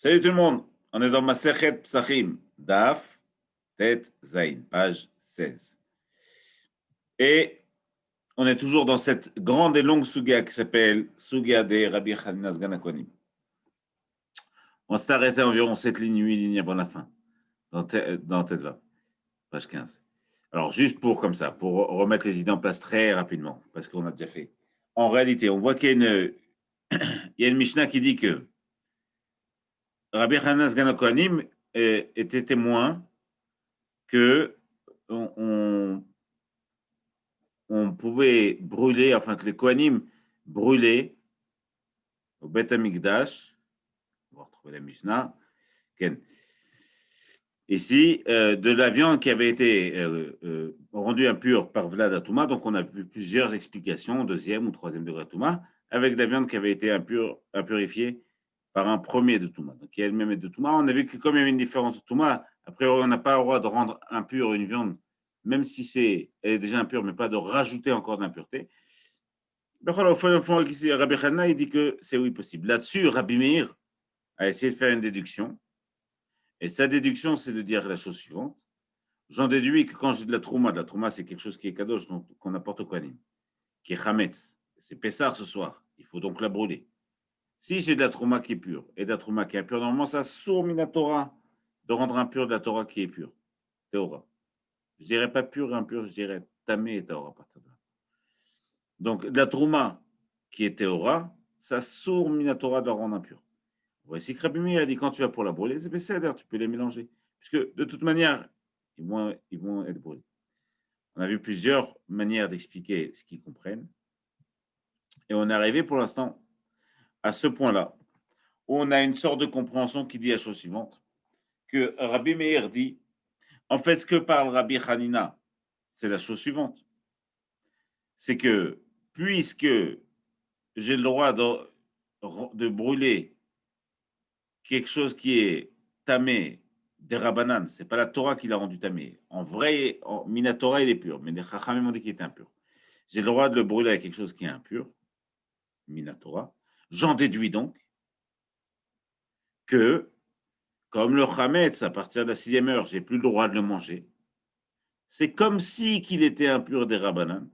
Salut tout le monde, on est dans Masechet Psachim, Daf, Tet, Zain, page 16. Et on est toujours dans cette grande et longue sugia qui s'appelle Sugia de Rabbi Hanina Sgan HaKohanim. On s'est arrêté environ 7 lignes, 8 lignes avant la fin, dans Tet Vav, page 15. Alors juste pour comme ça, pour remettre les idées en place très rapidement, parce qu'on a déjà fait. En réalité, on voit qu'il y a une Mishnah qui dit que Rabbi Hanina Sgan HaKohanim était témoin que on pouvait brûler, enfin que les Kohanim brûlaient au Beth Amikdash, on va retrouver la Mishnah, ici, de la viande qui avait été rendue impure par Vlad Atouma, donc on a vu plusieurs explications, deuxième ou troisième degré Atouma, avec de la viande qui avait été impurifiée par un premier de Touma, donc qui elle-même est de Touma. On a vu que comme il y avait une différence de Touma, après on n'a pas le droit de rendre impure une viande, même si elle est déjà impure, mais pas de rajouter encore de l'impureté. Au fond, ici, Rabbi Hanna, il dit que c'est oui possible. Là-dessus, Rabbi Meir a essayé de faire une déduction, et sa déduction, c'est de dire la chose suivante. J'en déduis que quand j'ai de la trouma, c'est quelque chose qui est kadosh, donc qu'on apporte au Kohanim, qui est chametz, c'est Pessar ce soir, il faut donc la brûler. Si j'ai de la trouma qui est pure et de la trouma qui est impure, normalement, ça sourd Torah de rendre impur de la Torah qui est pure. Théora. Je dirais pas pure et impure, je dirais tamé et Théora à partir de là. Donc, de la trouma qui est Théora, ça sourd Torah de la rendre impure. Voici que Rabbi Meir a dit quand tu vas pour la brûler, c'est Besséder, tu peux les mélanger. Puisque de toute manière, ils vont être brûlés. On a vu plusieurs manières d'expliquer ce qu'ils comprennent. Et on est arrivé pour l'instant à ce point-là, où on a une sorte de compréhension qui dit la chose suivante, que Rabbi Meir dit, en fait, ce que parle Rabbi Hanina, c'est la chose suivante. C'est que, puisque j'ai le droit de brûler quelque chose qui est tamé, des Rabbanan, c'est pas la Torah qui l'a rendu tamé. En vrai, Minatora, il est pur, mais les Chachamim ont dit qu'il était impur. J'ai le droit de le brûler avec quelque chose qui est impur, Minatora. J'en déduis donc que, comme le Chametz, à partir de la 6e heure, j'ai plus le droit de le manger. C'est comme si qu'il était impur des Rabbanan.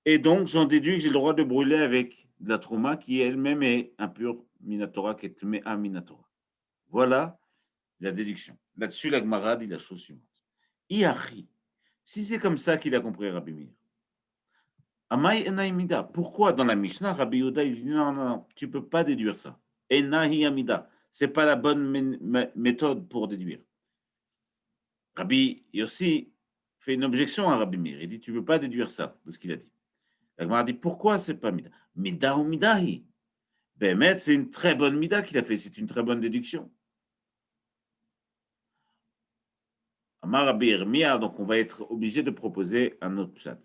Et donc, j'en déduis que j'ai le droit de brûler avec de la Trouma qui elle-même est impure, Minatora, qui est Tmea Minatora. Voilà la déduction. Là-dessus, la Gemara dit la chose suivante. Iachi, si c'est comme ça qu'il a compris Rabbi Meir, Amai Enaimida, pourquoi dans la Mishnah, Rabbi Yehuda, il dit non, tu ne peux pas déduire ça. Enahi Amida, ce n'est pas la bonne méthode pour déduire. Rabbi Yossi fait une objection à Rabbi Meir. Il dit tu ne peux pas déduire ça de ce qu'il a dit. La Gemara dit pourquoi c'est pas Mida Mida ou Midahi. Ben, c'est une très bonne Mida qu'il a fait, c'est une très bonne déduction. Amar Rabbi Irmia, donc on va être obligé de proposer un autre chat.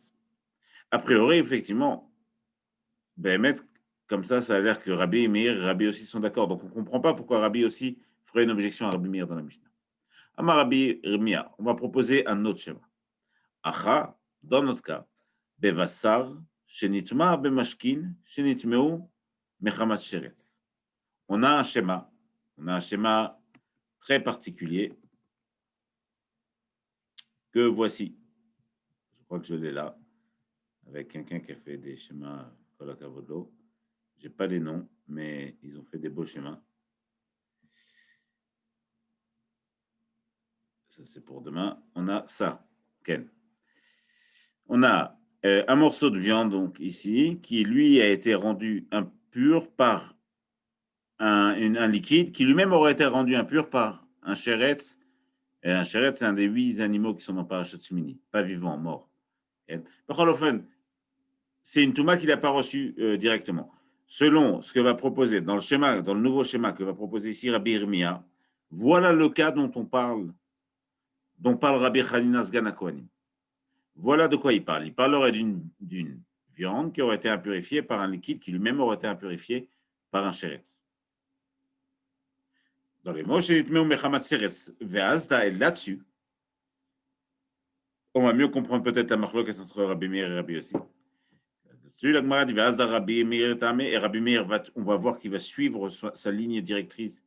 A priori, effectivement, ben, comme ça a l'air que Rabbi Meir et Rabbi aussi sont d'accord. Donc on ne comprend pas pourquoi Rabbi aussi ferait une objection à Rabbi Meir dans la Mishnah. Amar Rabbi Irmia, on va proposer un autre schéma. Acha, dans notre cas, Bevassar, Shenitma, Bemashkin, Shenitmeu, Mechamat Sheret. On a un schéma très particulier que voici. Je crois que je l'ai là, avec quelqu'un qui a fait des schémas Kolakavodlo. Je n'ai pas les noms, mais ils ont fait des beaux schémas. Ça, c'est pour demain. On a ça, Ken. On a un morceau de viande, donc ici, qui lui a été rendu impur par un liquide, qui lui-même aurait été rendu impur par un chéretz. Et un chéretz, c'est un des 8 animaux qui sont dans Parashat Shmini, pas vivant, mort. C'est une touma qu'il n'a pas reçue directement. Selon ce que va proposer dans le nouveau schéma que va proposer ici Rabbi Irmia, voilà le cas dont parle Rabbi Hanina Sgan HaKohanim. Voilà de quoi il parle. Il parlerait d'une viande qui aurait été impurifiée par un liquide qui lui-même aurait été impurifié par un chéretz. Dans les mots, là-dessus, on va mieux comprendre peut-être la marloquette entre Rabbi Meir et Rabbi Yossi. Celui la Gemara dit Rabbi Meir et Rabbi Meir, on va voir qu'il va suivre sa ligne directrice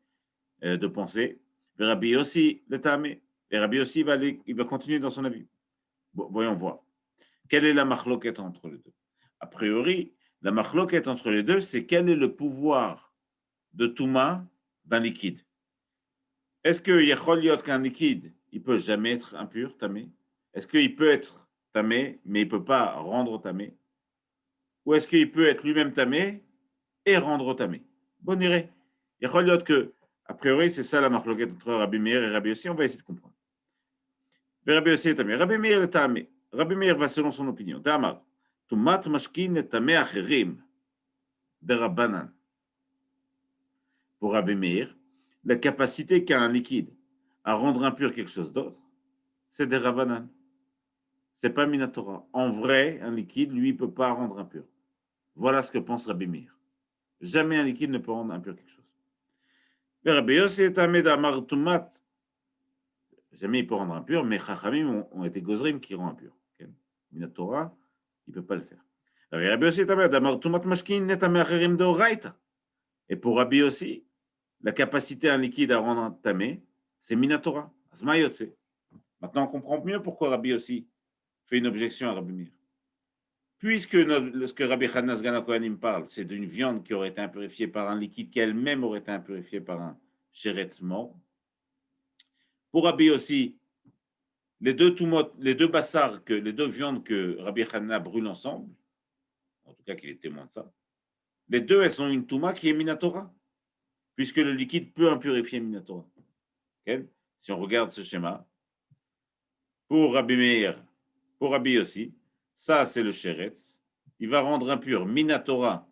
de pensée. Et Rabbi aussi, le tamé. Et Rabbi aussi, il va continuer dans son avis. Bon, voyons voir. Quelle est la machloquette entre les deux? A priori, la machloquette entre les deux, c'est quel est le pouvoir de Touma d'un liquide. Est-ce que Yachol qu'un liquide, il peut jamais être impur, tamé? Est-ce qu'il peut être tamé, mais il ne peut pas rendre tamé? Ou est-ce qu'il peut être lui-même tamé et rendre tamé? Bon, iré. Yachol que, a priori, c'est ça la machloquette entre Rabbi Meir et Rabbi Yossi. On va essayer de comprendre. Rabbi Yossi est tamé. Rabbi Meir est tamé. Rabbi Meir va selon son opinion. Damar. Tumat mashkin est tamé acherim de Rabbanan. Pour Rabbi Meir, la capacité qu'a un liquide à rendre impur quelque chose d'autre, c'est des Rabbanan. C'est pas Minatora. En vrai, un liquide, lui, ne peut pas rendre impur. Voilà ce que pense Rabbi Meir. Jamais un liquide ne peut rendre impur quelque chose. Le Rabbi Yossi est un Medamar Tumat. Jamais il peut rendre impur, mais Chachamim ont été Gozrim qui rend impur. Okay? Minatora, il ne peut pas le faire. Rabbi Yossi est un Medamar Tumat Mashkin net Amecherim de Oraita. Et pour Rabbi Yossi, la capacité d'un liquide à rendre tamé, c'est Minatora. Asma Yotse. Maintenant, on comprend mieux pourquoi Rabbi Yossi fait une objection à Rabbi Meir. Puisque ce que Rabbi Hanas Gana Kohanim parle, c'est d'une viande qui aurait été impurifiée par un liquide qui elle-même aurait été impurifiée par un sheretz mort. Pour Rabbi aussi, les deux bassars, les deux viandes que Rabbi Hanna brûle ensemble, en tout cas qu'il est témoin de ça, les deux, elles ont une touma qui est minatora, puisque le liquide peut impurifier minatora. Okay? Si on regarde ce schéma, pour Rabbi Meir, pour Rabbi aussi, ça c'est le sheretz, il va rendre impur minatora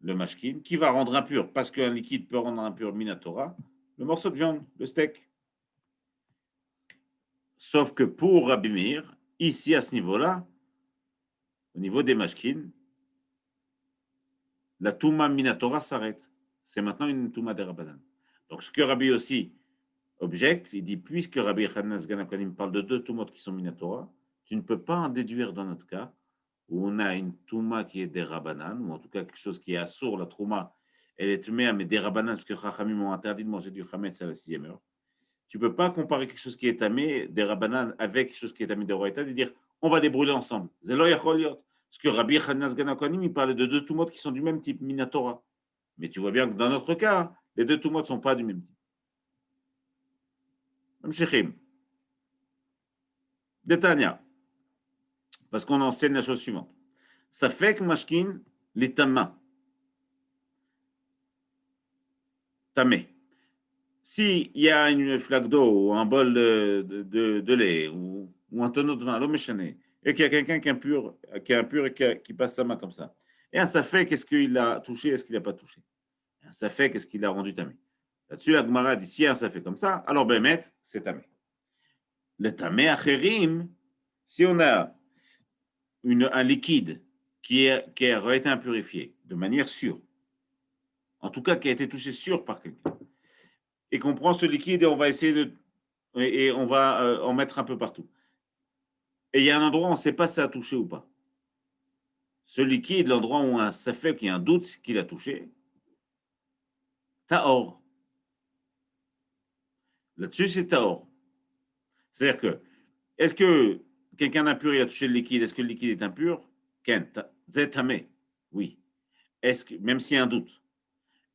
le mashkin, qui va rendre impur, parce qu'un liquide peut rendre impur minatora, le morceau de viande, le steak. Sauf que pour Rabbi Meir, ici à ce niveau-là, au niveau des mashkin, la Touma Minatora s'arrête. C'est maintenant une Touma de Rabbanan. Donc ce que Rabbi aussi objecte, il dit, puisque Rabbi Hanas Ganakonim parle de deux Toumot qui sont Minatora, tu ne peux pas en déduire dans notre cas, où on a une Touma qui est des Rabbanan, ou en tout cas quelque chose qui est assour, la Touma, elle est Tmea, mais des Rabbanan, parce que Chachamim ont interdit de manger du Chametz à la 6e heure. Tu ne peux pas comparer quelque chose qui est tamé des Rabbanan avec quelque chose qui est tamé des Roïta et dire on va les brûler ensemble. Zelo yachol yot. Parce que Rabbi Hanas Ganakonim, il parlait de deux Toumot qui sont du même type, Minatora. Mais tu vois bien que dans notre cas, les deux Toumot ne sont pas du même type. Mamshechim. Detania. Parce qu'on enseigne la chose suivante. Ça fait que Mashkin, les Tama. Tamé. S'il y a une flaque d'eau ou un bol de lait ou un tonneau de vin, l'eau méchané, et qu'il y a quelqu'un qui est impur et qui passe sa main comme ça. Et un safek, qu'est-ce qu'il a touché, est-ce qu'il n'a pas touché? Un safek, qu'est-ce qu'il a rendu tamé? Là-dessus, la Gemara dit, si un safek comme ça, alors Bémet, c'est tamé. Le tamé acherim, si on a un liquide qui aurait été impurifié de manière sûre, en tout cas qui a été touché sûr par quelqu'un, et qu'on prend ce liquide et on va essayer et on va en mettre un peu partout. Et il y a un endroit où on ne sait pas si ça a touché ou pas. Ce liquide, l'endroit où ça fait qu'il y a un doute qu'il a touché, tahor. Là-dessus, c'est tahor. C'est-à-dire que, est-ce que quelqu'un d'impur il a touché le liquide, est-ce que le liquide est impur? Ken, tamé. Oui. Est-ce que, même s'il y a un doute,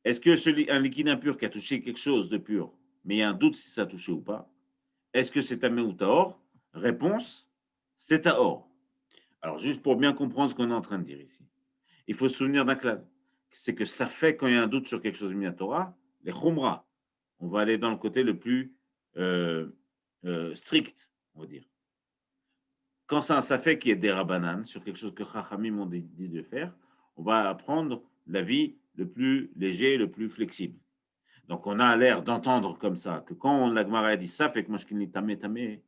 est-ce que un liquide impur qui a touché quelque chose de pur, mais il y a un doute si ça a touché ou pas, est-ce que c'est tamé ou tahor? Réponse, c'est tahor. Alors, juste pour bien comprendre ce qu'on est en train de dire ici, il faut se souvenir d'un clade. C'est que ça fait quand il y a un doute sur quelque chose de Minatora, les khumra. On va aller dans le côté le plus strict, on va dire. Quand c'est un safek qui est des rabanan sur quelque chose que Chachamim m'ont dit de faire, on va apprendre l'avis le plus léger, le plus flexible. Donc on a l'air d'entendre comme ça, que quand la Gemara dit ça fait que mashkin tamé tamé,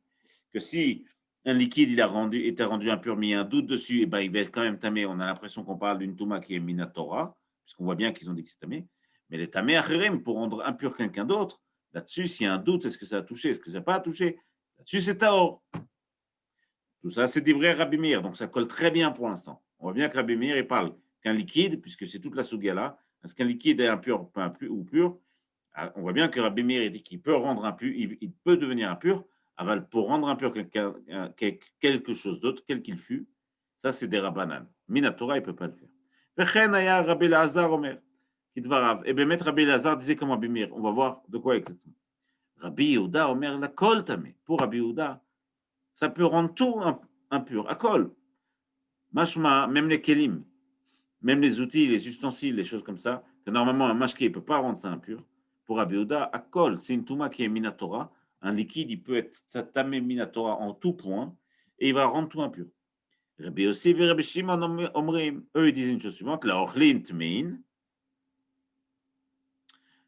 que si un liquide était rendu impur, mais il y a un doute dessus, et ben, il va être quand même tamé. On a l'impression qu'on parle d'une touma qui est minatora, puisqu'on voit bien qu'ils ont dit que c'est tamé. Mais les tamé acherim, pour rendre impur quelqu'un d'autre, là-dessus, s'il y a un doute, est-ce que ça a touché, est-ce que ça n'a pas touché? Là-dessus, c'est taor. Tout ça, c'est des vrais Rabbi Meir, donc ça colle très bien pour l'instant. On voit bien que Rabbi Meir, il parle qu'un liquide, puisque c'est toute la souga là, est-ce qu'un liquide est impur ou pur? On voit bien que Rabbi Meir dit qu'il peut rendre impur, il peut devenir impur. Aval, pour rendre impur quelque chose d'autre, quel qu'il fût, ça c'est des Rabbanan. Minatora, il ne peut pas le faire. Vechen aya Rabbi Lazar Omer, Kidvarav. Et bien, maître Rabbi Lazar disait comme Rabbi Meir. On va voir de quoi exactement. Rabbi Yehuda Omer la kol tamé. Pour Rabbi Yehuda, ça peut rendre tout impur. À kol. Mashma, même les kelim, même les outils, les ustensiles, les choses comme ça, que normalement un mashké ne peut pas rendre ça impur. Pour Rabbi Yehuda, à kol, c'est une touma qui est minatora. Un liquide, il peut être tamé minatora en tout point et il va rendre tout impur. Rabbi Yossi et Rabbi Shimon Omrim, eux, ils disent une chose suivante, la ochlin tmein,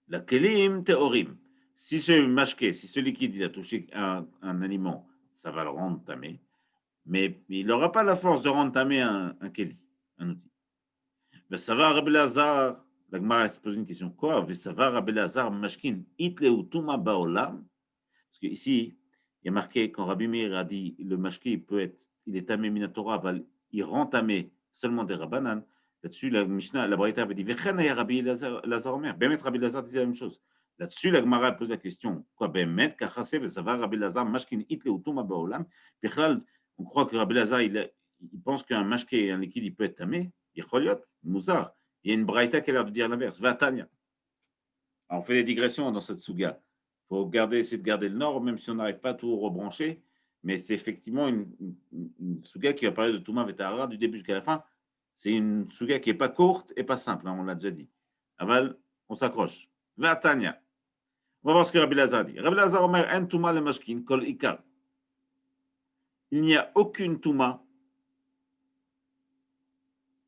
la kelim teorim. Si ce mashké, si ce liquide, il a touché un aliment, ça va le rendre tamé, mais il n'aura pas la force de rendre tamé un keli, un outil. Mais ça va, Rabbi Lazar, la Gemara se pose une question, quoi? Mais ça va, Rabbi Lazar, mashkin, itleu tuma baolam. Parce qu'ici, il y a marqué, quand Rabbi Meir a dit, le mashki, il est tamé minatora, il rend tamé seulement des rabbanan. Là-dessus, la Mishnah, la Braïta avait dit, Vechana ya Rabbi Lazar Omer. Bemet, Rabbi Lazar disait la même chose. Là-dessus, la Gemara pose la question, quoi? Bemet, kachase, vesava, Rabbi Lazar, mashkin, itle utuma baolam. Bichlal, on croit que Rabbi Lazar, il pense qu'un mashki, un liquide, il peut être tamé. Il choliot, mouzar. Il y a une Braïta qui a l'air de dire l'inverse. Vatania. On fait des digressions dans cette souga. Il faut essayer de garder le nord, même si on n'arrive pas à tout rebrancher. Mais c'est effectivement une souga qui va parler de Touma Vetahara du début jusqu'à la fin. C'est une souga qui n'est pas courte et pas simple, hein, on l'a déjà dit. Aval, on s'accroche. Vatania. On va voir ce que Rabbi Lazar dit. Rabbi Lazar Omer, en Touma le mashkin, kol ikar. Il n'y a aucune Touma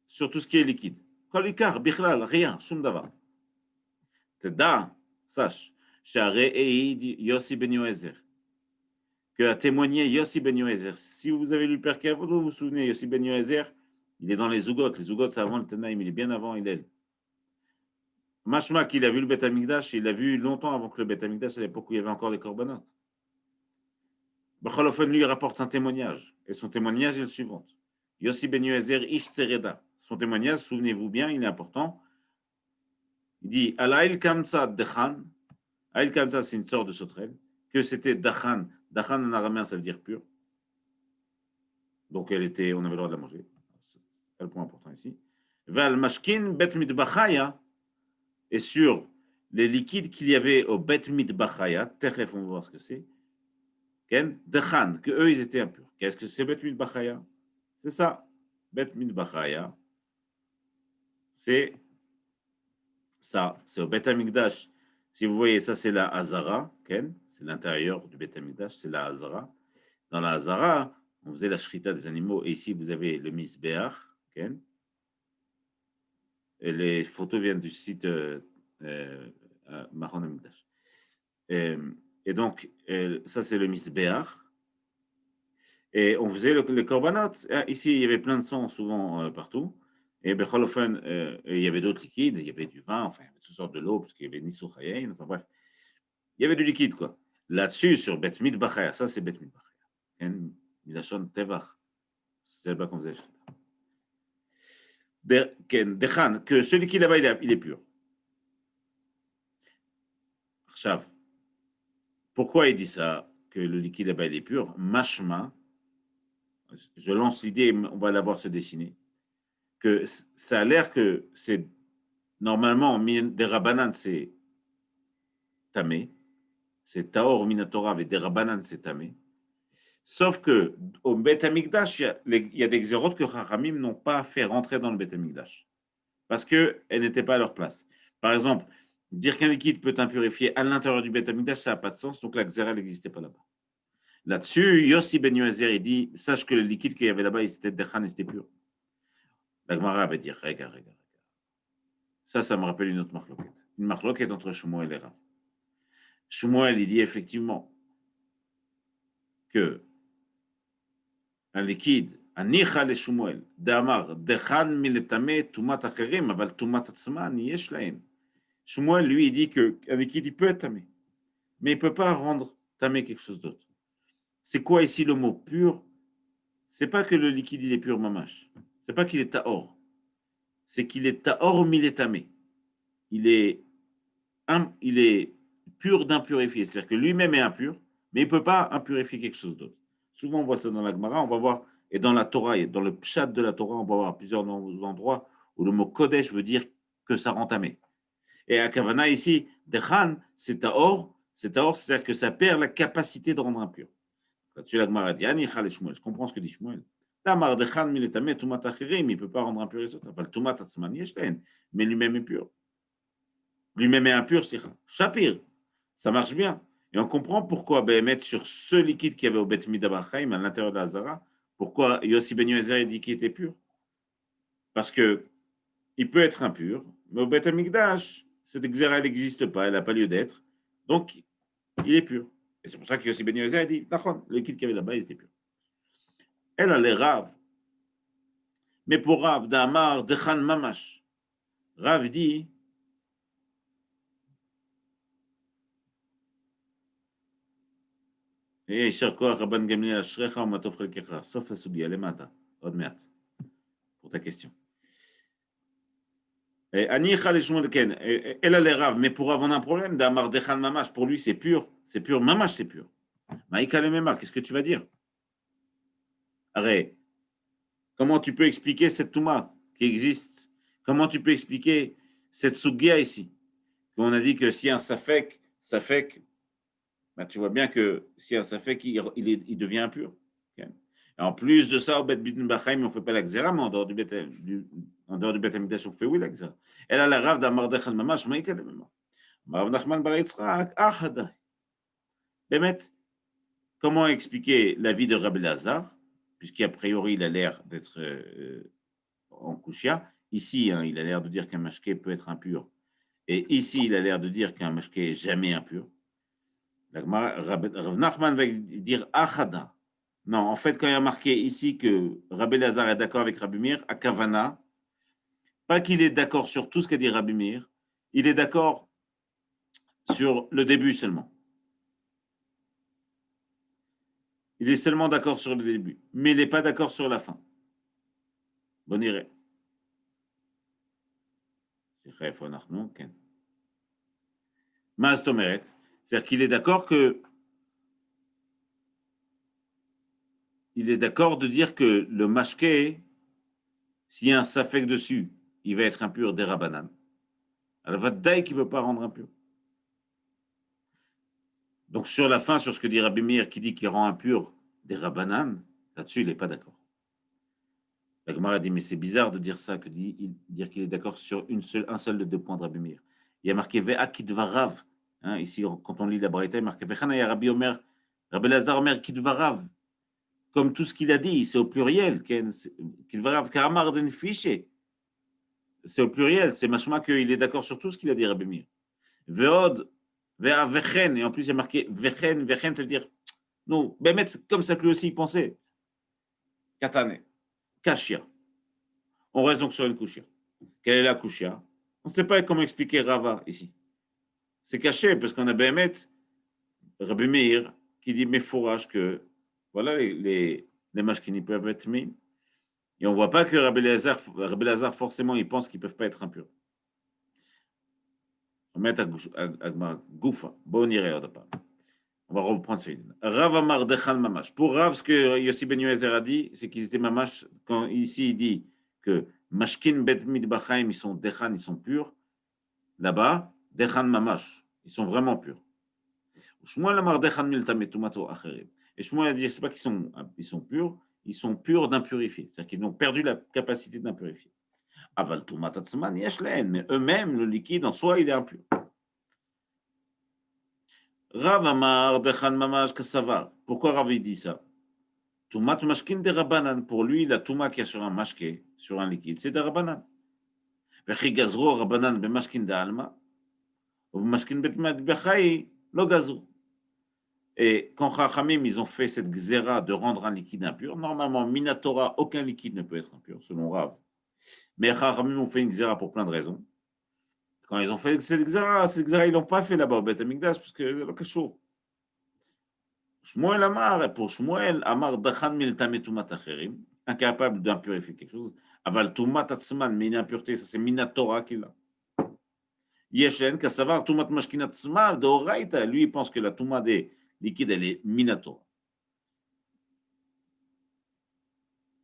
sur tout ce qui est liquide. Kol ikar, bichlal, rien, shum davar. Teda, sache, Share Eid Yossi Ben Yoezer, que a témoigné Yossi Ben Yoezer. Si vous avez lu le Père Kavod, vous vous souvenez, Yossi Ben Yoezer, il est dans les Zougot. Les Zougot, c'est avant le Tanaïm, il est bien avant Hillel. Mashma, qu'il a vu le Beth Amikdash, il l'a vu longtemps avant que le Beth Amikdash, à l'époque où il y avait encore les corbanotes. Bachalofen, lui, il rapporte un témoignage. Et son témoignage est le suivant. Yossi Ben Yoezer Ish Tsereda. Son témoignage, souvenez-vous bien, il est important. Il dit Alaïl Kamsa Dechan. Aïl Kamsa, c'est une sorte de sauterelle. Que c'était Dachan. Dachan en araméen, ça veut dire pur. Donc, on avait le droit de la manger. C'est le point important ici. Val Mashkin Bet Mitbachaya. Et sur les liquides qu'il y avait au Bet Mitbachaya, Techef, on va voir ce que c'est. Dachan, que eux, ils étaient impurs. Qu'est-ce que c'est Bet Mitbachaya? C'est ça. Bet Mitbachaya. C'est ça. C'est au Bet Amikdash. Si vous voyez, ça, c'est la Hazara. C'est l'intérieur du Bet Amikdash. C'est la Hazara. Dans la Hazara, on faisait la shrita des animaux. Et ici, vous avez le misbeach. Et les photos viennent du site Mahon Amikdash. Et donc, ça, c'est le misbeach. Et on faisait le korbanot. Ici, il y avait plein de sang, souvent, partout. Et Becholofen, il y avait d'autres liquides. Il y avait du vin, enfin, il y avait toutes sortes de l'eau, parce qu'il y avait Nissou Chayayin. Enfin, bref. Il y avait du liquide, quoi. Là-dessus, sur Bet Mitbachaya, ça, c'est Bet Mitbachaya. Milachon Tevach. C'est là-bas qu'on faisait la shrita. Que celui qui est là-bas, il est pur. Chav. Pourquoi il dit ça, que le liquide là-bas, il est pur? Mashma, je lance l'idée, on va la voir se dessiner, que ça a l'air que c'est, normalement, des rabanan, c'est tamé, c'est taor minatora, avec des rabanan, c'est tamé. Sauf que au Bet Amikdash, il y a des xérotes que Chachamim n'ont pas fait rentrer dans le Bet Amikdash parce qu'elles n'étaient pas à leur place. Par exemple, dire qu'un liquide peut impurifier à l'intérieur du Bet Amikdash, ça n'a pas de sens, donc la xéra n'existait pas là-bas. Là-dessus, Yossi Ben Yoezer, il dit, sache que le liquide qu'il y avait là-bas, c'était Dechan et c'était pur. La Gemara va dire, regarde. Ça me rappelle une autre marloquette. Une marloquette entre Shmuel et Rav. Shmuel, il dit effectivement que un liquide, Anicha le Shmuel, Damar, Dechan miletame tumat acherim, aval tumat atzma niyesh lahem. Shmuel, lui, il dit qu'un liquide, il peut être tamé, mais il ne peut pas rendre tamé quelque chose d'autre. C'est quoi ici le mot pur? C'est pas que le liquide, il est pur, mamash. C'est pas qu'il est taor. C'est qu'il est taor miletamé. Il est il est pur d'impurifier. C'est-à-dire que lui-même est impur, mais il ne peut pas impurifier quelque chose d'autre. Souvent, on voit ça dans la Gemara, on va voir, et dans la Torah, et dans le pshat de la Torah, on va voir plusieurs endroits où le mot Kodesh veut dire que ça rend tamé. Et à Kavana, ici, Dechan, c'est Taor, c'est-à-dire que ça perd la capacité de rendre impur. Là-dessus, la Gemara dit, Ani Chal et Shmuel, je comprends ce que dit Shmuel. Tamar Dechan, miletame, tumat achirim, il ne peut pas rendre impur les autres. Enfin, le tumat atzman yeshten, mais lui-même est pur. Lui-même est impur, c'est Shapir. Ça marche bien. Et on comprend pourquoi mettre sur ce liquide qu'il y avait au Bet Midabachaim, à l'intérieur de la Hazara, pourquoi Yossi Ben Yoézer dit qu'il était pur. Parce que il peut être impur, mais au Bet Amikdash, cette Xéra n'existe pas, elle n'a pas lieu d'être. Donc, il est pur. Et c'est pour ça que Yossi Ben Yoézer dit, le liquide qu'il y avait là-bas, il était pur. Elle a les Rav. Mais pour Rav, d'Amar, Dechan Mamash, Rav dit, יישר כוח רבן גמליאל אשריך ומה טוב חלקך. סוף הסוגיה למטה, עוד מעט, pour ta question. אני אחד לשמואל, כן, אלא לרב, mais pour Rav on a un problème, d'Amar Dechan Mamash, pour lui c'est pur, Mamash c'est pur. Maïka le Memar, qu'est-ce que tu vas dire? Arrête, comment tu peux expliquer cette Touma qui existe? Comment tu peux expliquer cette Sugia ici? On a dit que si un Safek, ben, tu vois bien que si un Safek, il devient impur. Okay. En plus de ça, au Bet Bidin Bachaim, on ne fait pas la Xéra, mais en dehors du Bet Amidash, on fait oui la Xéra. Elle a la rave d'Amardechan Mamash, mais il Rav Nachman Bar Yitzhak, Achada. Bémet, comment expliquer la vie de Rabbi Lazar, puisqu'a priori, il a l'air d'être en Kushia. Ici, hein, il a l'air de dire qu'un mashké peut être impur. Et ici, il a l'air de dire qu'un mashké est jamais impur. Rav Nachman va dire Achada. Non, en fait, quand il y a marqué ici que Rabbi Lazar est d'accord avec Rabbi Meir, à Kavana, pas qu'il est d'accord sur tout ce qu'a dit Rabbi Meir, il est d'accord sur le début seulement. Il est seulement d'accord sur le début, mais il n'est pas d'accord sur la fin. Bon iré. C'est-à-dire qu'il est d'accord que il est d'accord de dire que le mashké, s'il y a un safek dessus, il va être impur des rabanan. Alors, Vadaï qui ne peut pas rendre impur. Donc, sur la fin, sur ce que dit Rabbi Meir, qui dit qu'il rend impur des rabanan, là-dessus, il n'est pas d'accord. La Gemara dit, mais c'est bizarre de dire ça, dire qu'il est d'accord sur un seul de deux points de Rabbi Meir. Il y a marqué Ve'akidvarav. Hein, ici, quand on lit la Braïta, il y a marqué Vechana Rabbi Omer, Rabbi Lazar Omer Kidvarav. Comme tout ce qu'il a dit, c'est au pluriel. Kidvarav Karamar den fiché. C'est au pluriel, c'est machma qu'il est d'accord sur tout ce qu'il a dit, Rabbi Meir. Ve'od, ve'avechen, et en plus il y a marqué vechen, ça veut dire, non, ben c'est comme ça que lui aussi il pensait. Katane, kashia. On reste donc sur une kushia. Quelle est la kushia? On ne sait pas comment expliquer Rava ici. C'est caché parce qu'on a Béhémet, Rabbi Meir, qui dit méfourage que voilà les mashkini peuvent être mis. Et on ne voit pas que Rabbi Lazar, forcément, il pense qu'ils ne peuvent pas être impurs. On met à Goufa. Bon, on irait on va reprendre celui-là. Rav Amar Dechan Mamash. Pour Rav, ce que Yossi Ben Yoézer a dit, c'est qu'ils étaient Mamash. Quand ici, il dit que Mashkin Bet Midbachaim, ils sont Dechan, ils sont purs. Là-bas, Dechan Mamash. Ils sont vraiment purs. Shmuel Amar Dechan Miltame Tumato Acherim. Et Shmuel a dit, c'est pas qu'ils sont purs, ils sont purs d'impurifier. C'est-à-dire qu'ils ont perdu la capacité d'impurifier. Aval Tumat Atzman Yeshlen. Mais eux-mêmes, le liquide en soi, il est impur. Rav Amar Dechan Mamash Kassavar. Pourquoi Rav dit ça? Tumat Mashkin de Rabanan. Pour lui, la Touma qui est sur un mashké, sur un liquide, c'est de Rabanan. Vechi Gazro Rabanan be Mashkin de Alma. Ou Mashkin bet Bechai, lo Gazro. Et quand Chachamim, ils ont fait cette xéra de rendre un liquide impur, normalement, Minatora, aucun liquide ne peut être impur, selon Rav. Mais Chachamim ont fait une xéra pour plein de raisons. Quand ils ont fait cette xéra, ils ne l'ont pas fait là-bas au Beth Amikdash, parce que c'est le cachot. Shmuel Amar, pour Shmuel, Amar Dachan Miltame Tumat Acherim, incapable d'impurifier quelque chose. Aval Tumat Atzman, mais une impureté, ça c'est Minatora qu'il a. Yeshen, qu'à savoir, Tumat Mashkinat Tzma, de Oraita, lui, il pense que la Touma des liquides, elle est minato.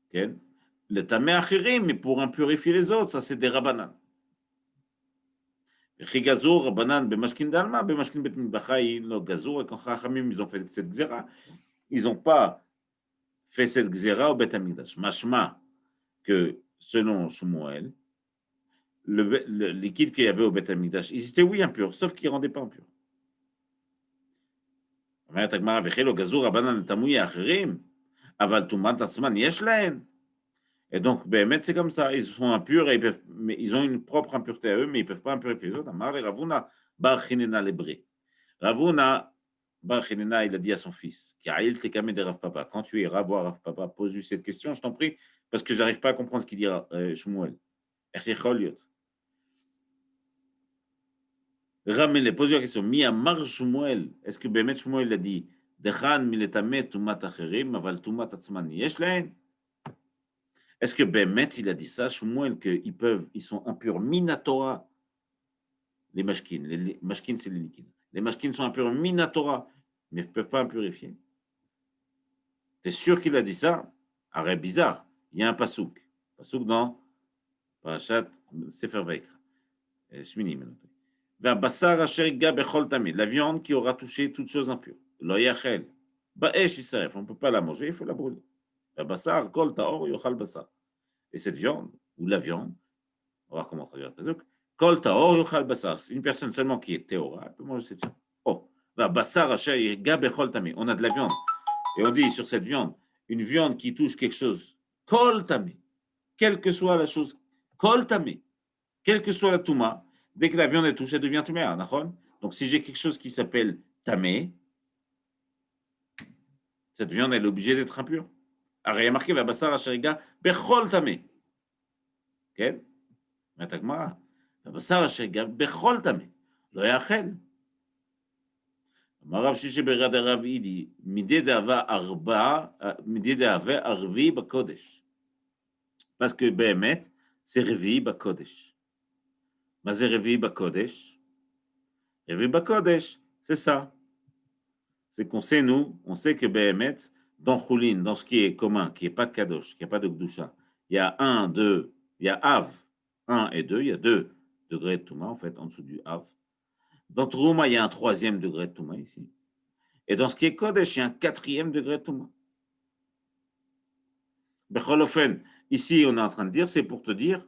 Okay? Le Tamé Achirim, mais pour impurifier les autres, ça c'est des Rabbanan. Gazur, Rabbanan, Bemashkin Dalma, Bemashkin Bet Mitbachaï, le Gazur, et quand Chachamim, ils ont fait cette Gzera, ils n'ont pas fait cette Gzera au Bet Amigdash. Mashma, que selon Shmuel, le liquide qu'il y avait au Bet Amigdash, ils étaient oui impurs, sauf qu'ils ne rendaient pas impurs. אומרת הגמרא, וכי לא גזור רבנן לתמוי האחרים, אבל טומאת עצמן יש להן. Et donc, באמת, c'est comme ça. Ils sont impurs, et ils ont une propre impureté à eux, mais ils ne peuvent pas impurifier les autres. Amar le Ravuna bar Chinena l'hébré. Ravuna bar Chinena, il a dit à son fils, Ka'il tekame de Rav Papa. Quand tu iras voir Rav Papa, pose-lui cette question, je t'en prie, parce que je n'arrive pas à comprendre ce qu'il dit Shmuel. Ech yechol liot. Ramele, pose la question. Mi amar Shmuel. Est-ce que Bémet Shmuel a dit Dechan miletame tumat acherim, aval tumat atzman yesh lahen? Est-ce que Bémet il a dit ça, Shmuel, ils sont impurs minatora, les mashkin. Les mashkin, c'est les liquides. Les mashkin sont impurs minatora, mais ne peuvent pas impurifier. T'es sûr qu'il a dit ça? Arrête bizarre. Il y a un pasouk. Pasouk dans Parashat Sefer Vaikra. Shmini, la viande qui aura touché toute chose impure. Lo yachel. Ba'esh yisaref. On ne peut pas la manger, il faut la brûler. La basar, kol taor, yochal basar. Et cette viande, ou la viande, on va voir comment traduire le pasuk, kol taor, yochal basar. Une personne seulement qui est théora, elle peut manger cette viande. Oh, la basar, asher yiga bechol tamé. On a de la viande. Et on dit sur cette viande, une viande qui touche quelque chose, kol tamé. Quelle que soit la chose, kol tamé. Quelle que soit la touma, dès que la viande est touchée, elle devient tuméa, d'accord? Donc, si j'ai quelque chose qui s'appelle tamé, cette viande, elle est obligée d'être impure. Alors, il y a marqué, Vabassar Hashariga, Bechol tamé. Ok? Matagmara. Vabassar Hashariga, Bechol tamé. Lo yachel. Marav Shishi Berad Arav Idi, Midé d'Ava Arvi Bakodesh. Parce que Behemet, c'est Revi Bakodesh. Mais c'est Revi Bakodesh. Revi Bakodesh, c'est ça. C'est qu'on sait, nous, on sait que Behemet, dans Choulin, dans ce qui est commun, qui n'est pas Kadosh, qui n'est pas de Gdusha, il y a il y a Av, 1 et 2, il y a 2 degrés de Touma, en fait, en dessous du Av. Dans Trouma, il y a un 3e degré de Touma ici. Et dans ce qui est Kodesh, il y a un 4e degré de Touma. Becholofen, ici, on est en train de dire, c'est pour te dire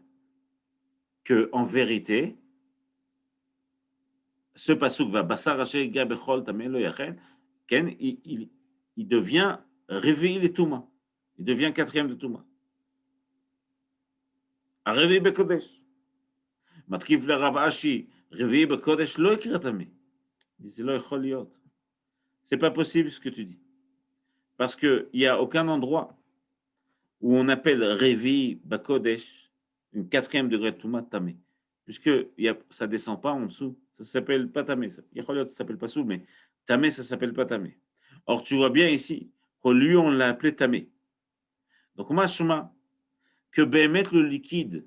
qu'en vérité, ce pasuk va Basar Hashem Bechol Tameh Lo Yachel, il devient réveiller les Touma. Il devient 4e de Touma. הרביעי בקודש. מתקיף לרב אשי, רביעי בקודש לא יקרא טמא. זה לא יכול להיות. C'est pas possible ce que tu dis. Parce qu'il n'y a aucun endroit où on appelle Révi Bakodesh, une 4e degré de Touma Tamé. Puisque ça ne descend pas en dessous. Ça s'appelle pas Tamé. Ça s'appelle pas Sou, mais Tamé, ça s'appelle pas Tamé. Or, tu vois bien ici, que lui, on l'a appelé Tamé. Donc, machma, que Béhémet, le liquide,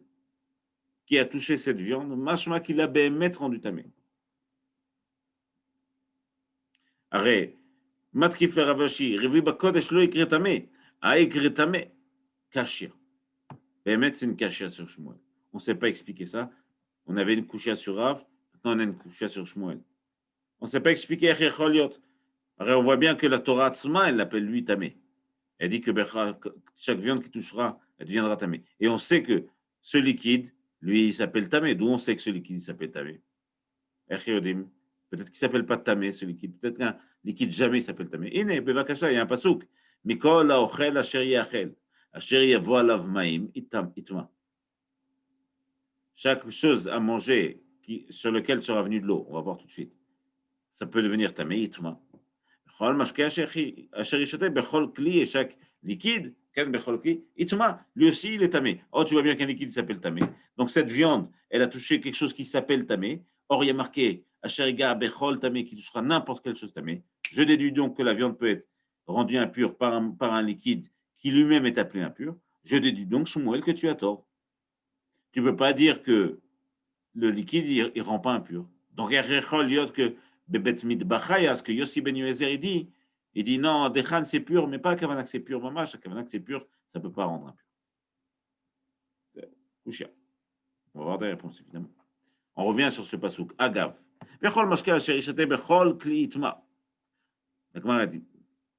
qui a touché cette viande, machma qu'il a Béhémet rendu Tamé. Arrête. Matkif le Ravashi, Révi Bakodesh lo ikre Tamé. A ikre Tamé. Kashia. Béhémet, c'est une kashia sur Shmuel. On ne sait pas expliquer ça. On avait une kouchia sur Rav, maintenant on a une kouchia sur Shmuel. On ne sait pas expliquer Echecholiot. Alors on voit bien que la Torah Tzma, elle l'appelle lui Tamé. Elle dit que chaque viande qui touchera, elle deviendra Tamé. Et on sait que ce liquide, lui, il s'appelle Tamé. D'où on sait que ce liquide, il s'appelle Tamé? Echodim. Peut-être qu'il ne s'appelle pas Tamé, ce liquide. Peut-être qu'un liquide jamais il s'appelle Tamé. Ine, Bevakasha, il y a un pasouk. Mikol laochel asher yachel. Asher yavo alav maim itma. Chaque chose à manger sur lequel sera venue de l'eau, on va voir tout de suite, ça peut devenir tamé, itma. Et chaque liquide, itma, lui aussi il est tamé. Oh, tu vois bien qu'un liquide s'appelle tamé. Donc cette viande, elle a touché quelque chose qui s'appelle tamé. Or, il y a marqué asheriga bechol tamé qui touchera n'importe quelle chose tamé. Je déduis donc que la viande peut être rendue impure par un liquide qui lui-même est appelé impur. Je déduis donc, Shmuel, que tu as tort. Tu ne peux pas dire que le liquide, il ne rend pas impur. Donc, il y a que Bebet Midbachaya, ce que Yossi Ben Yoézer il dit non, Dechan c'est pur, mais pas Kavanak c'est pur, Mamash, Kavanak c'est pur, ça ne peut pas rendre impur. Kouchia. On va voir des réponses, évidemment. On revient sur ce pasouk. Agav. Bechol mashka asher yishate bechol kli itma. La Gemara a dit,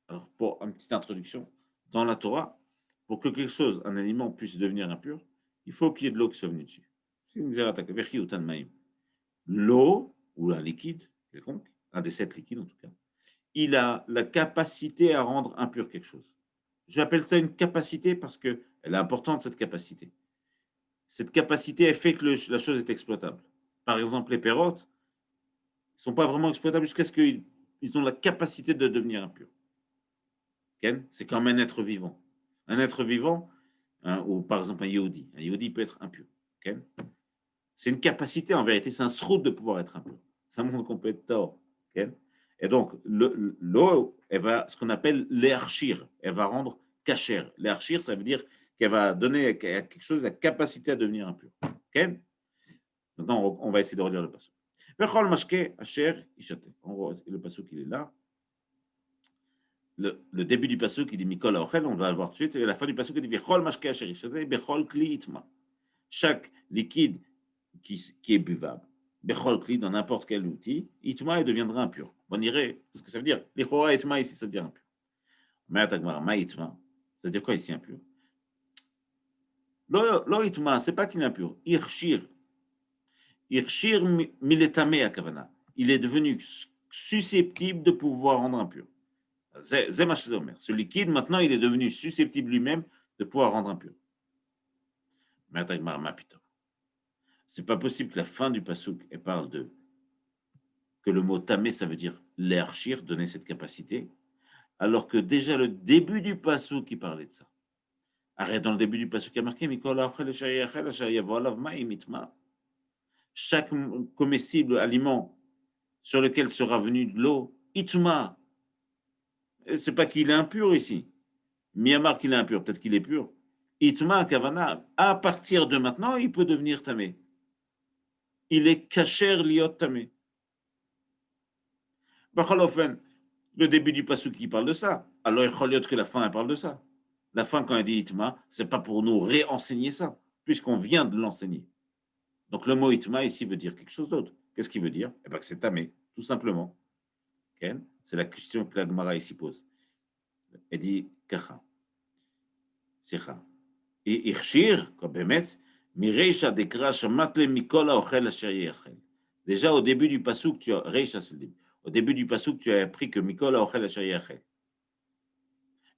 alors pour une petite introduction, dans la Torah, pour que quelque chose, un aliment puisse devenir impur, il faut qu'il y ait de l'eau qui soit venue dessus. C'est une xérataka. Vechi utan maïm. L'eau, ou un liquide, quelconque, un des 7 liquides en tout cas, il a la capacité à rendre impur quelque chose. J'appelle ça une capacité parce qu'elle est importante, cette capacité. Cette capacité, elle fait que la chose est exploitable. Par exemple, les pérotes ne sont pas vraiment exploitables jusqu'à ce qu'ils ont la capacité de devenir impurs. Okay? C'est comme un être vivant. Un être vivant, hein, ou par exemple un yodi. Un yodi peut être impur. Okay? C'est une capacité, en vérité, c'est un sroud de pouvoir être impur. Ça montre qu'on peut être tort. Okay? Et donc, l'eau, elle va, ce qu'on appelle l'éarchir, elle va rendre cachère. L'éarchir, ça veut dire qu'elle va donner à quelque chose la capacité à devenir impur. Okay? Maintenant, on va essayer de relire le passage. Vechol mashke asher ishate. Le passage, il est là. Le début du passage, il dit Mikol Aochel, on va le voir tout de suite. Et la fin du passage, il dit Vechol mashke asher ishate, bechol kli itma. Chaque liquide qui est buvable, bechol kli, dans n'importe quel outil, itma, il deviendra impur. On dirait ce que ça veut dire. Lichora itma, ici, ça veut dire impur. Mais atagmara, ma itma, ça veut dire quoi ici impur? Lo itma, c'est pas qu'il est impur. Irshir. Irshir miletame à Kavana. Il est devenu susceptible de pouvoir rendre impur. Ce liquide, maintenant, il est devenu susceptible lui-même de pouvoir rendre impur. Mais c'est pas possible que la fin du pasouk elle parle de que le mot tamé, ça veut dire l'erchir, donner cette capacité, alors que déjà le début du pasouk qui parlait de ça. Arrête, dans le début du pasouk, il y a marqué chaque comestible aliment sur lequel sera venue de l'eau, itma. C'est pas qu'il est impur ici. Miyamar qu'il est impur, peut-être qu'il est pur. Itma kavana, à partir de maintenant, il peut devenir tamé. Il est kacher liot tamé. Le début du pasuk qui parle de ça. Alors il que la fin elle parle de ça. La fin quand elle dit itma, c'est pas pour nous réenseigner ça, puisqu'on vient de l'enseigner. Donc le mot itma ici veut dire quelque chose d'autre. Qu'est-ce qu'il veut dire? Eh bien que c'est tamé, tout simplement. Okay? C'est la question que la Gemara ici pose. Elle dit kacha. Sicha. Et Irshir, comme Bemet, Mireisha dekra shamatle mikola ochel asher yechel. Déjà au début du pasuk, tu as Reisha, c'est le début. Au début du pasuk, tu as appris que mikola ochel asher yechel.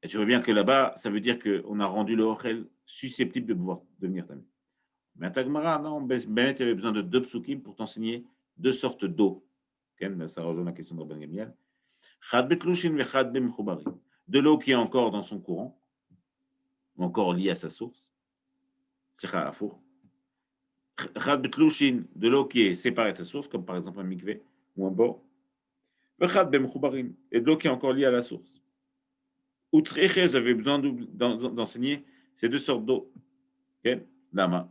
Et tu vois bien que là-bas, ça veut dire qu'on a rendu le ochel susceptible de pouvoir devenir tamé. Mais à Tagmara, non, Bemet, il y avait besoin de 2 psukim pour t'enseigner 2 sortes d'eau. Ça rejoint la question de Rabban Gamliel. Chad betlushin vechad bemchubarim. De l'eau qui est encore dans son courant, ou encore liée à sa source. C'est Afour. Chad betlushin, de l'eau qui est séparée de sa source, comme par exemple un mikvé ou un bord. Vechad bemchubarim, et de l'eau qui est encore liée à la source. Utsreche, j'avais besoin d'enseigner ces 2 sortes d'eau. Lama.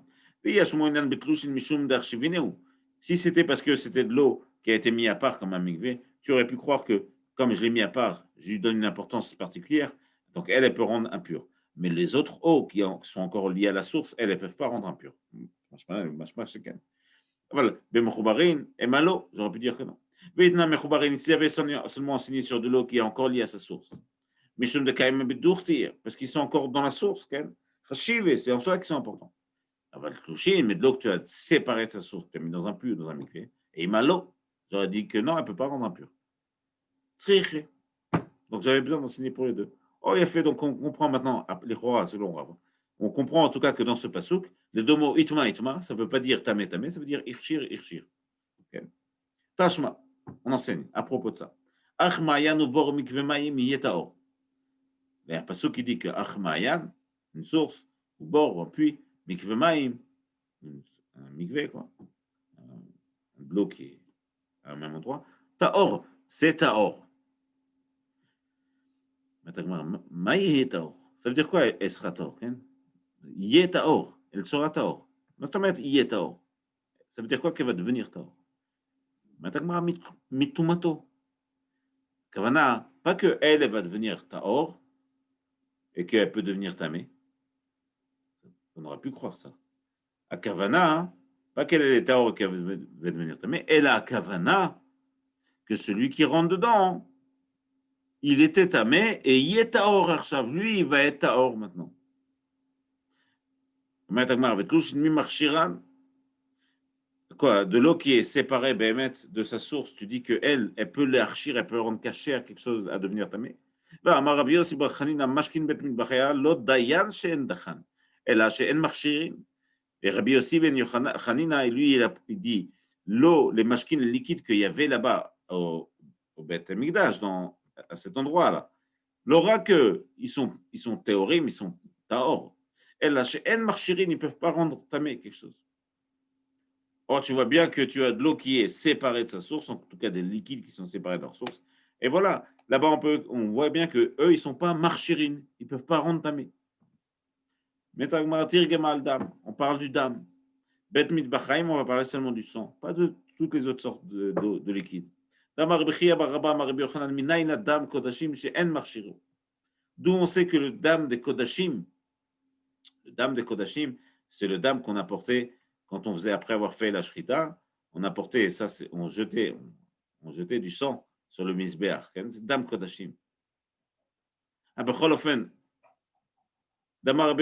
Si c'était parce que c'était de l'eau qui a été mise à part comme un mikvé, tu aurais pu croire que, comme je l'ai mis à part, je lui donne une importance particulière, donc elle peut rendre impure. Mais les autres eaux qui sont encore liées à la source, elles ne peuvent pas rendre impure. Voilà. Et malo, j'aurais pu dire que non. Si j'avais seulement enseigné sur de l'eau qui est encore liée à sa source, parce qu'ils sont encore dans la source, c'est en soi qu'ils sont importants. Mais de l'eau que tu as séparée de sa source, que tu as mis dans un puits ou dans un mikvé, et malo, j'aurais dit que non, elle ne peut pas rendre impure. Donc j'avais besoin d'enseigner pour les deux. Oh, il a fait, donc on comprend maintenant, les rois, selon Rav, on comprend en tout cas que dans ce pasouk, les 2 mots itma, itma, ça ne veut pas dire tamé, tamé, ça veut dire irshir, irshir. Okay. Tashma, on enseigne à propos de ça. Achmayan ou bor mikvemayim yetaor. Il y a un pasouk qui dit que Achmayan, une source, ou bord, un puits, mikvemayim, un mikvé, quoi, de l'eau qui est à un même endroit. Taor, c'est taor. Maï taor. Ça veut dire quoi, elle sera taor? Yé taor, elle sera taor. Nostalmente, yé taor. Ça veut dire quoi qu'elle va devenir Tahor? Mitumato. Kavana, pas que elle va devenir Tahor et qu'elle peut devenir Tamé. On aurait pu croire ça. À Kavana, pas qu'elle est Tahor et qu'elle va devenir Tamé, elle a Kavana que celui qui rentre dedans, il était Tamé et il est Tahor Arshav. Lui, il va être Tahor maintenant. Quoi, de l'eau qui est séparée de sa source, tu dis qu'elle, elle peut l'archir, elle peut rendre cachère quelque chose à devenir tamé. Et Rabbi Yossi ben Hanina, lui, il dit l'eau, les mashkin, les liquides qu'il y avait là-bas au Beth Mikdash, à cet endroit-là, l'aura que ils sont théorim, ils sont taor. Et là, chez En Marchirin, ils ne peuvent pas rendre tamé quelque chose. Or, tu vois bien que tu as de l'eau qui est séparée de sa source, en tout cas des liquides qui sont séparés de leur source. Et voilà, là-bas, on voit bien que eux, ils ne sont pas marchirines, ils ne peuvent pas rendre tamé. On parle du dam. Bet mitbachaim, on va parler seulement du sang, pas de toutes les autres sortes de liquides. D'où on sait que le dam des kodashim, c'est le dam qu'on a porté quand on faisait, après avoir fait la shrita, on a porté, ça, on jetait du sang sur le misbeach. C'est dam kodashim. D'où on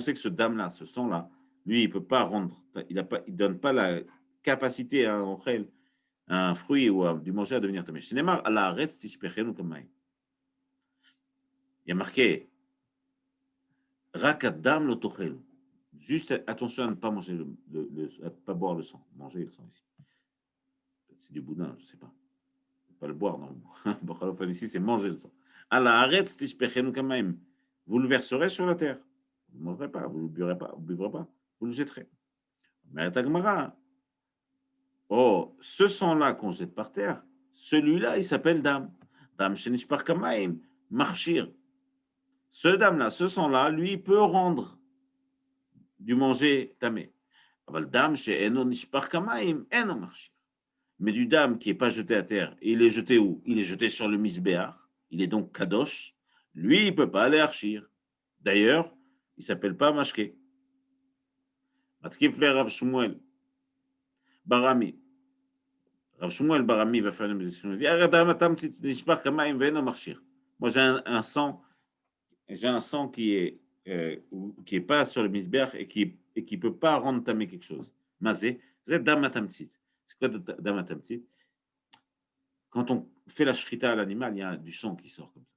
sait que ce dam-là, ce sang-là, lui, il ne peut pas rendre, il ne donne pas la capacité à un fruit ou du manger à devenir tamé. Il y a marqué Rakadam lo tochel. Juste attention à ne pas manger à ne pas boire le sang. Manger le sang ici. C'est du boudin, je ne sais pas. Pas le boire, non. Ici, c'est manger le sang. Vous le verserez sur la terre. Vous ne mangerez pas, vous ne buvrez pas, vous le jetterez. Mais Tagmara, oh, ce sang-là qu'on jette par terre, celui-là, il s'appelle dam. Dam shenishpar kamaim, marchir. Ce dam-là, ce sang-là, lui, il peut rendre du manger tamé. Dam she'eno nishpar kamaim, eno marchir. Mais du dam qui n'est pas jeté à terre, il est jeté où? Il est jeté sur le misbéach, il est donc kadosh. Lui, il ne peut pas aller archir. D'ailleurs, il ne s'appelle pas mashke. Matkif le Rav Shmuel Barami. Rav Shmuel Barami va faire une méditation. Il dit, moi, j'ai un sang qui est pas sur le misbéach et qui peut pas rendre tamé quelque chose. Mazé, c'est damatamtsit. C'est quoi damatamtsit? Quand on fait la shrita à l'animal, il y a du sang qui sort comme ça.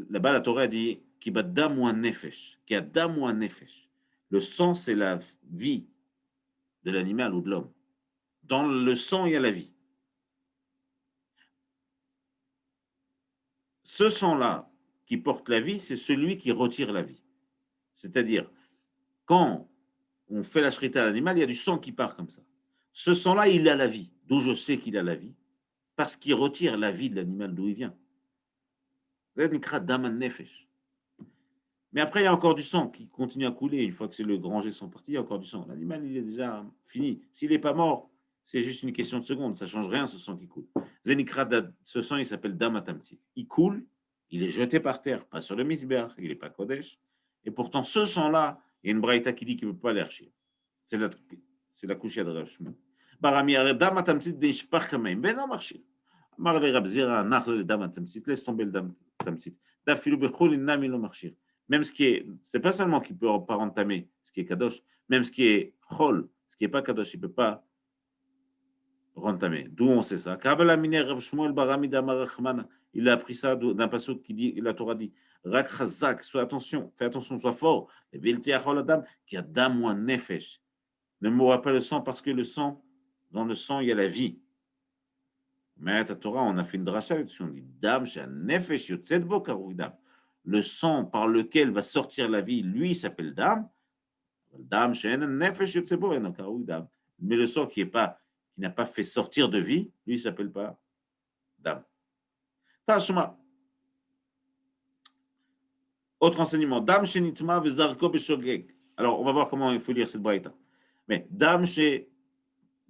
Là-bas, la Torah dit qui dam ou nefesh, qui a dam ou nefesh. Le sang, c'est la vie de l'animal ou de l'homme. Dans le sang, il y a la vie. Ce sang-là qui porte la vie, c'est celui qui retire la vie. C'est-à-dire, quand on fait la shrita à l'animal, il y a du sang qui part comme ça. Ce sang-là, il a la vie. D'où je sais qu'il a la vie? Parce qu'il retire la vie de l'animal d'où il vient. Mais après, il y a encore du sang qui continue à couler. Une fois que le grand jet sont partis, il y a encore du sang. L'animal, il est déjà fini. S'il n'est pas mort, c'est juste une question de seconde. Ça ne change rien, ce sang qui coule. Ce sang, il s'appelle Damatamtsit. Il coule, il est jeté par terre, pas sur le misber, il n'est pas Kodesh. Et pourtant, ce sang-là, il y a une braïta qui dit qu'il ne peut pas l'archer. C'est la couchée de Rav Shmuel. Barami, Damatamtsit, Deishpach Kamaim. Ben non, marcher. Amar le Rab Zira, Nachle le Damatamtsit. Laisse tomber le Damatamtsit. Dafilu Bechol, Nami lo marcher. Même ce qui est, c'est pas seulement qu'il peut pas entamer ce qui est kadosh, même ce qui est chol, ce qui est pas kadosh, il peut pas rentamer. D'où on sait ça? Il a appris ça d'un passage qui dit, la Torah dit, Rak chazak, sois attention, fais attention, sois fort. Et vilti achol adam, qui a dam ou nefesh. Ne mourra pas le sang parce que dans le sang, il y a la vie. Mais à la Torah, on a fait une dracha là-dessus, on dit dam, chez un nefesh, yotzet bo karou dam. Le sang par lequel va sortir la vie, lui, s'appelle dam. Dam, chez un nefesh, yotzet bo karou dam. Mais le sang qui n'a pas fait sortir de vie, lui, il s'appelle pas dam. Tashma. Autre enseignement. Dam shenitma v'zarko b'shogeg. Alors, on va voir comment il faut lire cette braïta. Mais Dam chez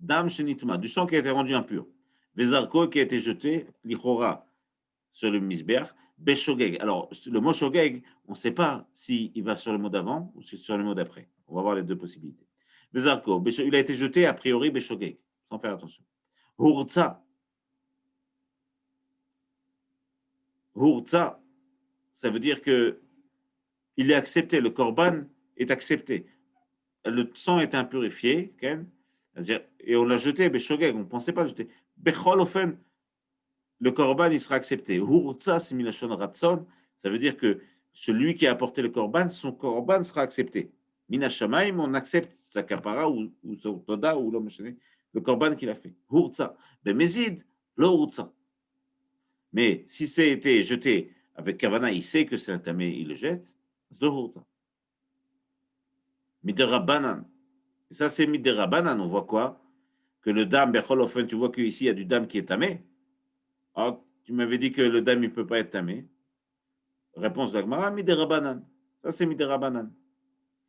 Nitma, du sang qui a été rendu impur. Vezarko qui a été jeté, Lichora, sur le misber, Beshogeg. Alors, le mot Shogeg, on ne sait pas s'il va sur le mot d'avant ou sur le mot d'après. On va voir les deux possibilités. Vezarko, il a été jeté a priori Beshogeg, sans faire attention. Hurtza. Hurtza, ça veut dire que il est accepté, le korban est accepté. Le sang est impurifié, et on l'a jeté, Beshogeg, on ne pensait pas le jeter. Bechol ofen, le korban, il sera accepté. Hurtza, similashon ratson, ça veut dire que celui qui a apporté le korban, son korban sera accepté. Mina shamaim, on accepte sa kapara ou son toda ou le korban qu'il a fait. Hurtza. Ben mezid, lo hurtza. Mais si c'est été jeté avec kavana, il sait que c'est un tamé, il le jette, c'est lo hurtza. Miderabanan. Et ça, c'est miderabanan. On voit quoi? Que le dam, bechol ofen, tu vois qu'ici, il y a du dam qui est tamé. Alors, tu m'avais dit que le dam, il ne peut pas être tamé. Réponse de l'Agmara, miderabanan. Ça, c'est miderabanan.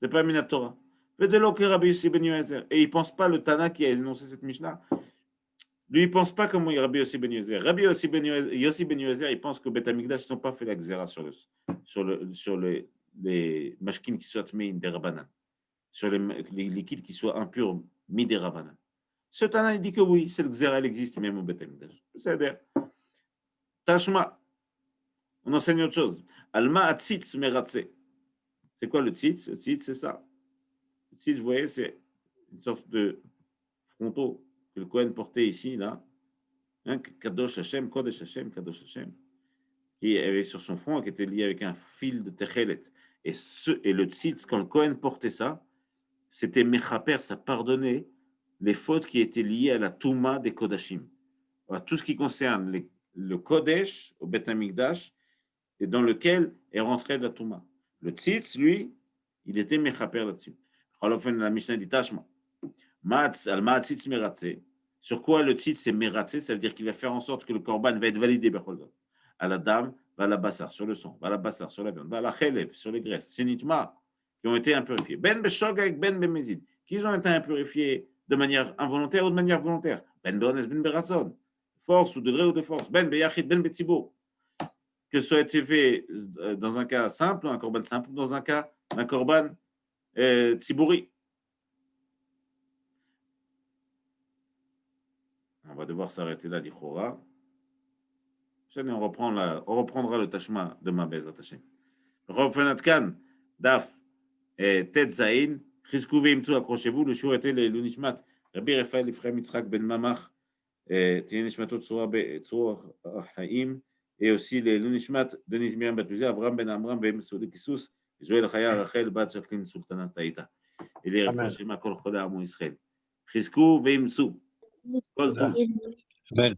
Ce n'est pas minatora. Et il ne pense pas le Tana qui a énoncé cette Mishnah. Lui, il ne pense pas comme Rabbi Yossi ben Yozer. Rabbi Yossi ben Yozer, il pense que Beth Amikdash, ils n'ont pas fait la xéra sur les mashkin qui soient tmein des rabanan, sur les liquides qui soient impurs mi des rabanan. Ce Tana, il dit que oui, cette xéra, elle existe même au Beth Amikdash. C'est-à-dire, Tashma, on enseigne autre chose. Alma atzitz meratze. C'est quoi le tzitz? Le tzitz, c'est ça. Le tzitz, vous voyez, c'est une sorte de fronteau que le Kohen portait ici, là. Hein, Kadosh Hashem, Kodesh Hashem, Kadosh Hashem, qui avait sur son front, qui était lié avec un fil de Techelet. Et le tzitz, quand le Kohen portait ça, c'était Mechaper, ça pardonnait les fautes qui étaient liées à la Touma des Kodashim. Voilà, tout ce qui concerne le Kodesh, au Beth Amikdash, et dans lequel est rentrée la Touma. Le tzitz, lui, il était Mechaper là-dessus. La Mishnah dit Tashma. Al-Ma'atzitz Meratze. Sur quoi le tzitz c'est Meratze? Ça veut dire qu'il va faire en sorte que le korban va être validé à la dame, à la bassar, sur le sang, à la bassar, sur la viande, à la chelev, sur les graisses, Nitma, qui ont été impurifiés. Ben Beshogeg, Ben Bemezid, qui ont été impurifiés de manière involontaire ou de manière volontaire. Ben Beones, Ben Berazon, force ou degré ou de force. Ben Beyachid, Ben Betzibur. Que ce soit été fait dans un cas simple, un korban simple, dans un cas, un korban tzibouri. On va devoir s'arrêter là, dit Chora. On reprendra le tashma de ma base attaché. Rofenatkan, Daf, Tet Zain, Chizkou veimtsu, accrochez-vous, le show était le Nishmat, Rabbi Raphaël Ephraim Yitzhak ben Mamach, Tien Nishmatot Tzor Haim, et aussi le Nishmat de Nizmiram Batuzé, Avram ben Amram, Veim Soudi Kissus, Joël Chaya Rachel, Bat Jacqueline Sultanat Taïta. Et les réfléchis ma kol choda Amo Israël. Chizkou veimtsu. Kol tout. Amen.